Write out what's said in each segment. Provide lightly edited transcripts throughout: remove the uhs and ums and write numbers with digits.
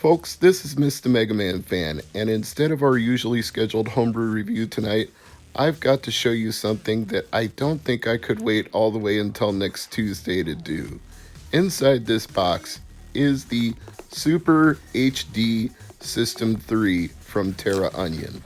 Folks, this is Mr. MegaManFan, and instead of our usually scheduled homebrew review tonight, I've got to show you something that I don't think I could wait all the way until next Tuesday to do. Inside this box is the Super HD System 3 from Terraonion.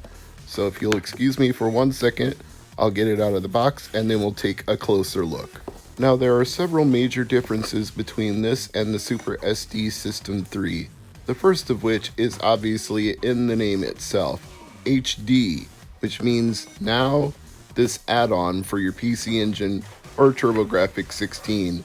So if you'll excuse me for 1 second, I'll get it out of the box and then we'll take a closer look. Now there are several major differences between this and the Super SD System 3. The first of which is obviously in the name itself, HD, which means now this add-on for your PC Engine or TurboGrafx 16,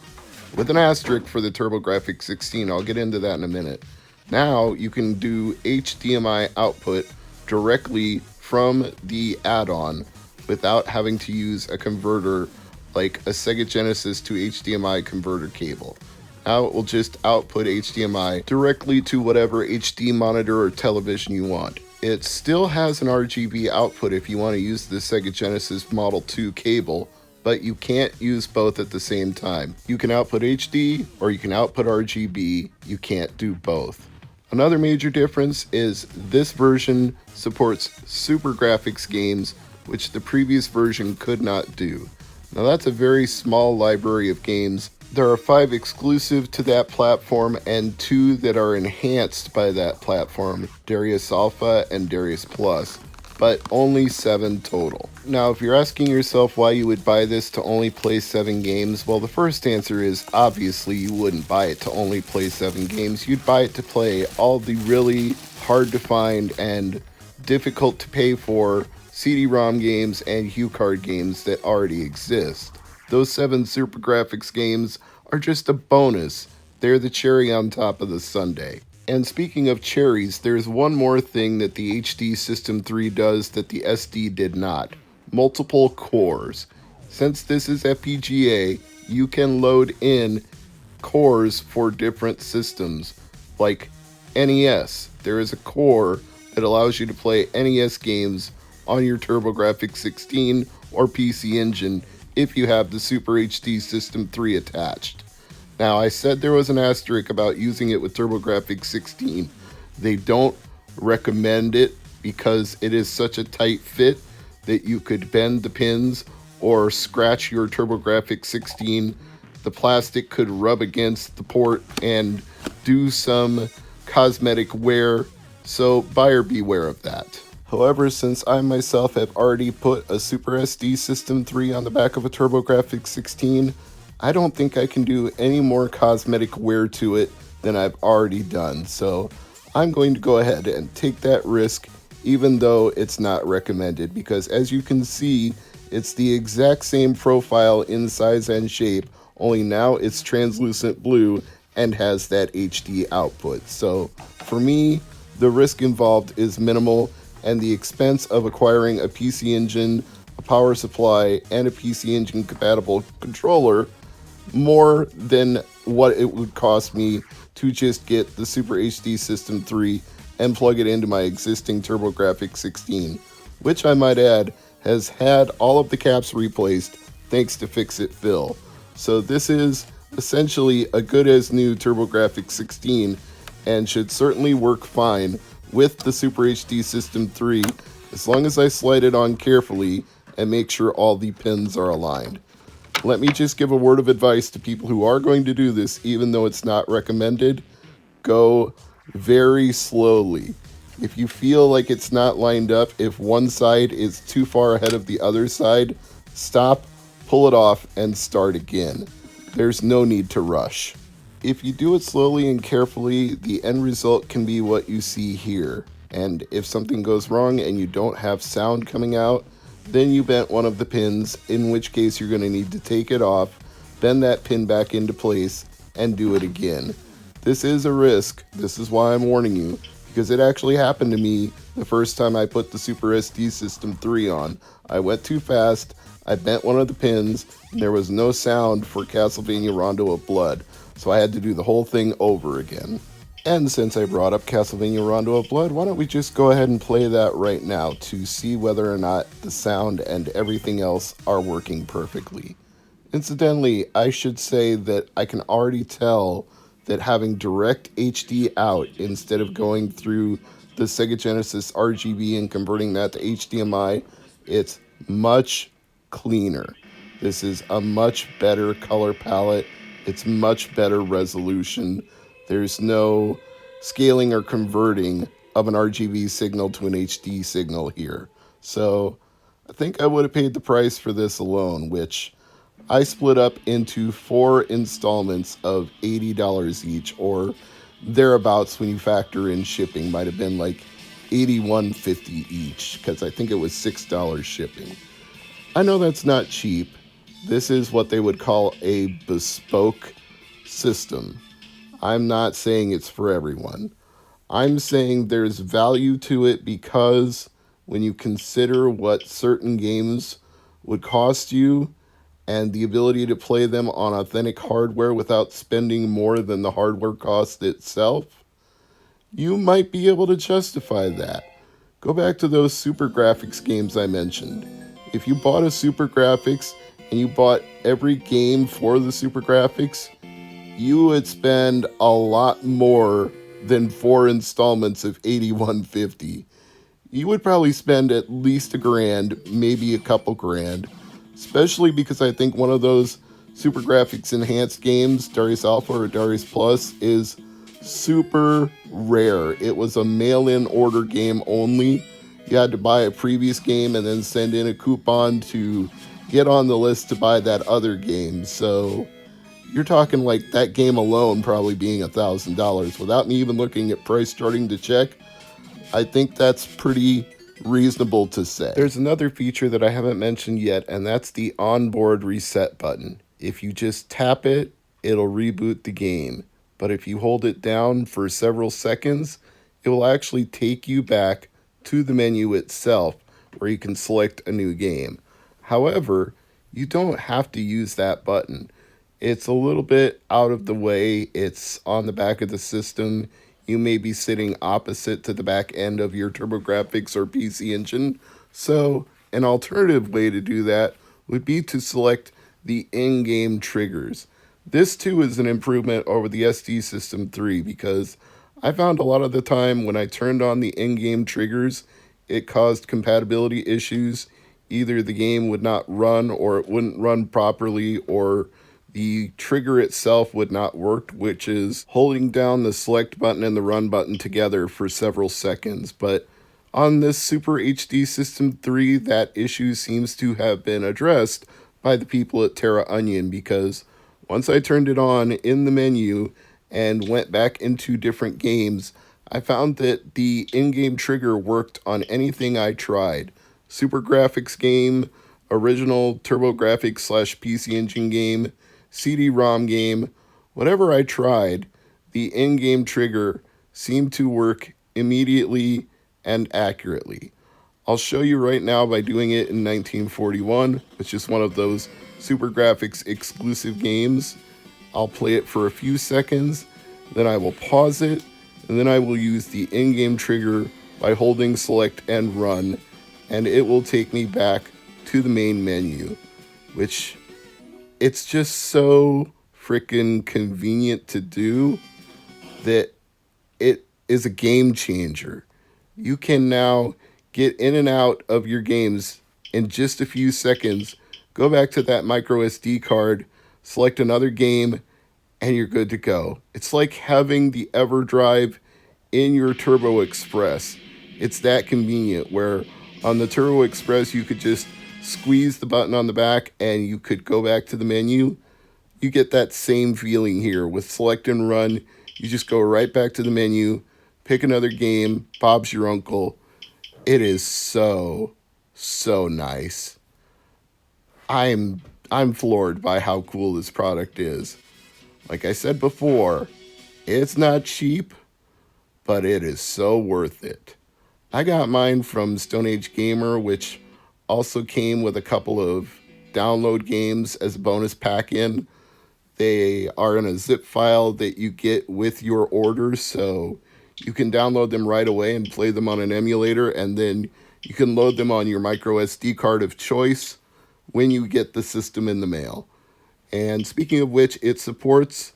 with an asterisk for the TurboGrafx 16, I'll get into that in a minute. Now you can do HDMI output directly from the add-on without having to use a converter like a Sega Genesis to HDMI converter cable. Now it will just output HDMI directly to whatever HD monitor or television you want. It still has an RGB output if you want to use the Sega Genesis Model 2 cable, but you can't use both at the same time. You can output HD or you can output RGB, you can't do both. Another major difference is this version supports SuperGrafx games, which the previous version could not do. Now that's a very small library of games. There are 5 exclusive to that platform and 2 that are enhanced by that platform, Darius Alpha and Darius Plus, but only 7 total. Now if you're asking yourself why you would buy this to only play 7 games, well the first answer is obviously you wouldn't buy it to only play 7 games. You'd buy it to play all the really hard to find and difficult to pay for CD-ROM games and HuCard games that already exist. Those 7 SuperGrafx games are just a bonus. They're the cherry on top of the sundae. And speaking of cherries, there's one more thing that the HD System 3 does that the SD did not. Multiple cores. Since this is FPGA, you can load in cores for different systems. Like NES, there is a core that allows you to play NES games on your TurboGrafx 16 or PC Engine if you have the Super HD System 3 attached. Now, I said there was an asterisk about using it with TurboGrafx 16. They don't recommend it because it is such a tight fit that you could bend the pins or scratch your TurboGrafx 16. The plastic could rub against the port and do some cosmetic wear, so buyer beware of that. However, since I myself have already put a Super SD System 3 on the back of a TurboGrafx 16, I don't think I can do any more cosmetic wear to it than I've already done. So I'm going to go ahead and take that risk, even though it's not recommended, because as you can see, it's the exact same profile in size and shape, only now it's translucent blue and has that HD output. So for me, the risk involved is minimal, and the expense of acquiring a PC Engine, a power supply, and a PC Engine compatible controller more than what it would cost me to just get the Super HD System 3 and plug it into my existing TurboGrafx 16, which I might add has had all of the caps replaced thanks to Fix-It Phil. So this is essentially a good as new TurboGrafx 16 and should certainly work fine with the Super HD System 3 as long as I slide it on carefully and make sure all the pins are aligned. Let me just give a word of advice to people who are going to do this, even though it's not recommended. Go very slowly. If you feel like it's not lined up, if one side is too far ahead of the other side, stop, pull it off, and start again. There's no need to rush. If you do it slowly and carefully, the end result can be what you see here. And if something goes wrong and you don't have sound coming out, then you bent one of the pins, in which case you're going to need to take it off, bend that pin back into place, and do it again. This is a risk. This is why I'm warning you, because it actually happened to me the first time I put the Super SD System 3 on. I went too fast, I bent one of the pins, and there was no sound for Castlevania Rondo of Blood. So I had to do the whole thing over again. And since I brought up Castlevania Rondo of Blood, why don't we just go ahead and play that right now to see whether or not the sound and everything else are working perfectly. Incidentally, I should say that I can already tell that having direct HD out instead of going through the Sega Genesis RGB and converting that to HDMI, it's much cleaner. This is a much better color palette. It's much better resolution. There's no scaling or converting of an RGB signal to an HD signal here. So I think I would have paid the price for this alone, which I split up into 4 installments of $80 each, or thereabouts when you factor in shipping. Might have been like $81.50 each, because I think it was $6 shipping. I know that's not cheap. This is what they would call a bespoke system. I'm not saying it's for everyone. I'm saying there's value to it because when you consider what certain games would cost you and the ability to play them on authentic hardware without spending more than the hardware cost itself, you might be able to justify that. Go back to those SuperGrafx games I mentioned. If you bought a SuperGrafx and you bought every game for the SuperGrafx, you would spend a lot more than 4 installments of $81.50. You would probably spend at least $1,000, maybe a couple grand, especially because I think one of those SuperGrafx enhanced games, Darius Alpha or Darius Plus, is super rare. It was a mail-in order game only. You had to buy a previous game and then send in a coupon to get on the list to buy that other game. So you're talking like that game alone probably being $1,000 without me even looking at price starting to check. I think that's pretty reasonable to say. There's another feature that I haven't mentioned yet, and that's the onboard reset button. If you just tap it, it'll reboot the game. But if you hold it down for several seconds, it will actually take you back to the menu itself where you can select a new game. However, you don't have to use that button. It's a little bit out of the way. It's on the back of the system. You may be sitting opposite to the back end of your TurboGrafx or PC Engine. So an alternative way to do that would be to select the in-game triggers. This too is an improvement over the SD System 3 because I found a lot of the time when I turned on the in-game triggers, it caused compatibility issues. Either the game would not run or it wouldn't run properly, or the trigger itself would not work, which is holding down the select button and the run button together for several seconds. But on this Super HD System 3, that issue seems to have been addressed by the people at Terraonion, because once I turned it on in the menu and went back into different games, I found that the in-game trigger worked on anything I tried. SuperGrafx game, original TurboGrafx / PC Engine game, CD-ROM game, whatever I tried, the in-game trigger seemed to work immediately and accurately. I'll show you right now by doing it in 1941, which is one of those SuperGrafx exclusive games. I'll play it for a few seconds, then I will pause it, and then I will use the in-game trigger by holding select and run, and it will take me back to the main menu, which it's just so freaking convenient to do that it is a game changer. You can now get in and out of your games in just a few seconds, go back to that micro SD card, select another game, and you're good to go. It's like having the EverDrive in your Turbo Express. It's that convenient, where on the Turbo Express you could just squeeze the button on the back and you could go back to the menu. You get that same feeling here with select and run. You just go right back to the menu, pick another game, Bob's your uncle. It is so nice. I'm floored by how cool this product is. Like I said before, it's not cheap, but it is so worth it. I got mine from Stone Age Gamer, which also came with a couple of download games as a bonus pack-in. They are in a zip file that you get with your order, so you can download them right away and play them on an emulator, and then you can load them on your micro SD card of choice when you get the system in the mail. And speaking of which, it supports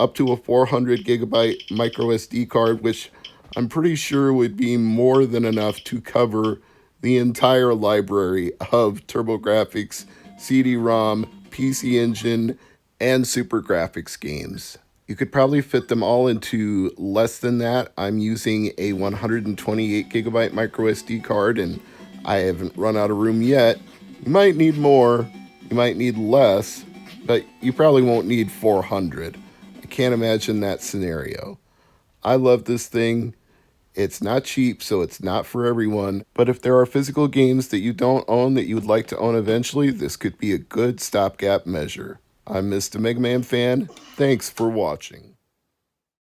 up to a 400 gigabyte micro SD card, which I'm pretty sure would be more than enough to cover the entire library of TurboGrafx, CD-ROM, PC Engine, and SuperGrafx games. You could probably fit them all into less than that. I'm using a 128 gigabyte micro SD card and I haven't run out of room yet. You might need more, you might need less, but you probably won't need 400. I can't imagine that scenario. I love this thing. It's not cheap, so it's not for everyone. But if there are physical games that you don't own that you would like to own eventually, this could be a good stopgap measure. I'm Mr. MegaManFan. Thanks for watching.